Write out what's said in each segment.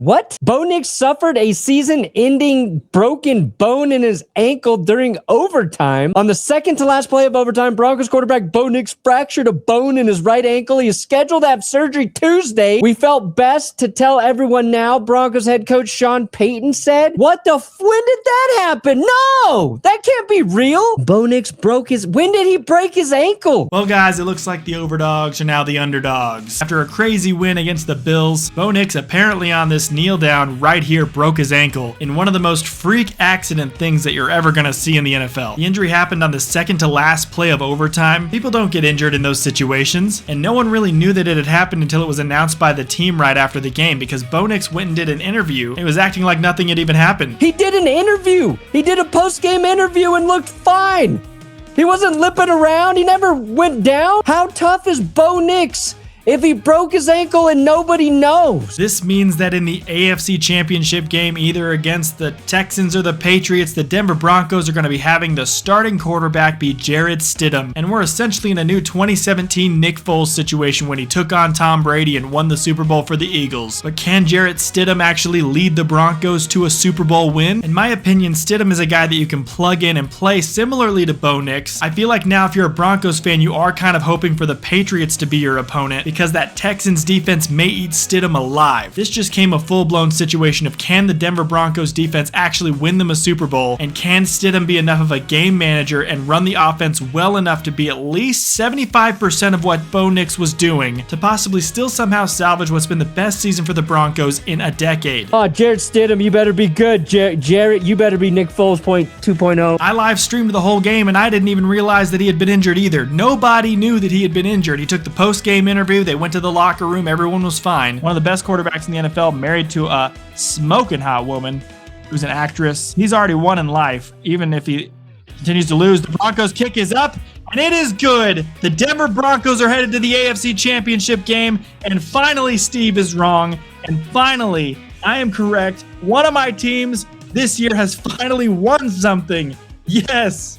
What? Bo Nix suffered a season-ending broken bone in his ankle during overtime. On the second to last play of overtime, Broncos quarterback Bo Nix fractured a bone in his right ankle. He is scheduled to have surgery Tuesday. We felt best to tell everyone now, Broncos head coach Sean Payton said. When did that happen? No! That can't be real! Bo Nix when did he break his ankle? Well, guys, it looks like the overdogs are now the underdogs. After a crazy win against the Bills, Bo Nix apparently on this kneel down right here broke his ankle in one of the most freak accident things that you're ever gonna see in the NFL. The injury happened on the second to last play of overtime. People don't get injured in those situations, and no one really knew that it had happened until it was announced by the team right after the game, because Bo Nix went and did an interview. It was acting like nothing had even happened. He did an interview. He did a post-game interview and looked fine. He wasn't limping around. He never went down. How tough is Bo Nix if he broke his ankle and nobody knows? This means that in the AFC Championship game, either against the Texans or the Patriots, the Denver Broncos are going to be having the starting quarterback be Jarrett Stidham. And we're essentially in a new 2017 Nick Foles situation when he took on Tom Brady and won the Super Bowl for the Eagles. But can Jarrett Stidham actually lead the Broncos to a Super Bowl win? In my opinion, Stidham is a guy that you can plug in and play similarly to Bo Nix. I feel like now if you're a Broncos fan, you are kind of hoping for the Patriots to be your opponent, because that Texans defense may eat Stidham alive. This just came a full-blown situation of, can the Denver Broncos defense actually win them a Super Bowl, and can Stidham be enough of a game manager and run the offense well enough to be at least 75% of what Bo Nix was doing to possibly still somehow salvage what's been the best season for the Broncos in a decade. Oh, Jarrett Stidham, you better be good. Jarrett, you better be Nick Foles 2.0. I live streamed the whole game and I didn't even realize that he had been injured either. Nobody knew that he had been injured. He took the post-game interview, they went to the locker room, everyone was fine. One of the best quarterbacks in the NFL, married to a smoking hot woman who's an actress. He's already won in life, even if he continues to lose. The Broncos kick is up, and it is good. The Denver Broncos are headed to the AFC Championship game, and finally Steve is wrong, and finally I am correct. One of my teams this year has finally won something. Yes!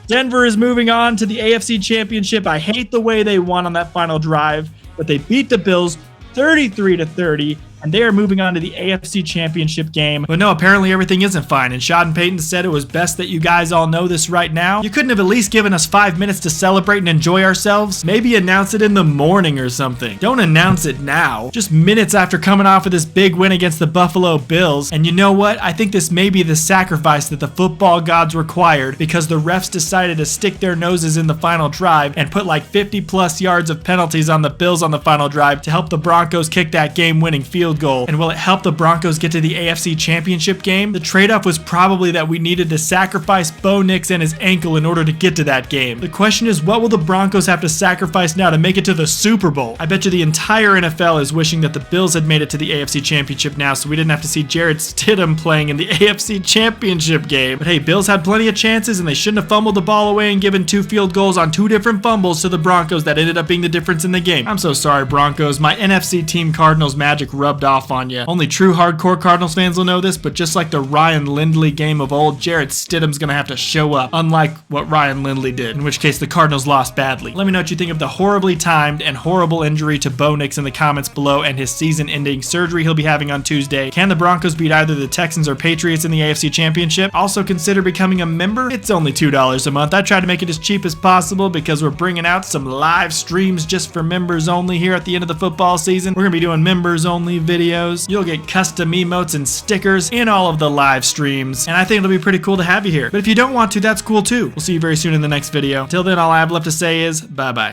Denver is moving on to the AFC Championship. I hate the way they won on that final drive, but they beat the Bills 33-30, and they are moving on to the AFC Championship game. But no, apparently everything isn't fine, and Sean Payton said it was best that you guys all know this right now. You couldn't have at least given us 5 minutes to celebrate and enjoy ourselves? Maybe announce it in the morning or something. Don't announce it now, just minutes after coming off of this big win against the Buffalo Bills. And you know what? I think this may be the sacrifice that the football gods required, because the refs decided to stick their noses in the final drive and put like 50+ yards of penalties on the Bills on the final drive to help the Broncos kick that game-winning field goal. And will it help the Broncos get to the AFC Championship game? The trade-off was probably that we needed to sacrifice Bo Nix and his ankle in order to get to that game. The question is, what will the Broncos have to sacrifice now to make it to the Super Bowl? I bet you the entire NFL is wishing that the Bills had made it to the AFC Championship now, so we didn't have to see Jarrett Stidham playing in the AFC Championship game. But hey, Bills had plenty of chances, and they shouldn't have fumbled the ball away and given 2 field goals on 2 different fumbles to the Broncos that ended up being the difference in the game. I'm so sorry, Broncos. My NFC team Cardinals magic rubbed off on you. Only true hardcore Cardinals fans will know this, but just like the Ryan Lindley game of old, Jarrett Stidham's gonna have to show up, unlike what Ryan Lindley did, in which case the Cardinals lost badly. Let me know what you think of the horribly timed and horrible injury to Bo Nix in the comments below, and his season-ending surgery he'll be having on Tuesday. Can the Broncos beat either the Texans or Patriots in the AFC Championship? Also consider becoming a member. It's only $2 a month. I try to make it as cheap as possible because we're bringing out some live streams just for members only here at the end of the football season. We're gonna be doing members only videos. You'll get custom emotes and stickers in all of the live streams, and I think it'll be pretty cool to have you here. But if you don't want to, that's cool too. We'll see you very soon in the next video. Till then, all I have left to say is bye-bye.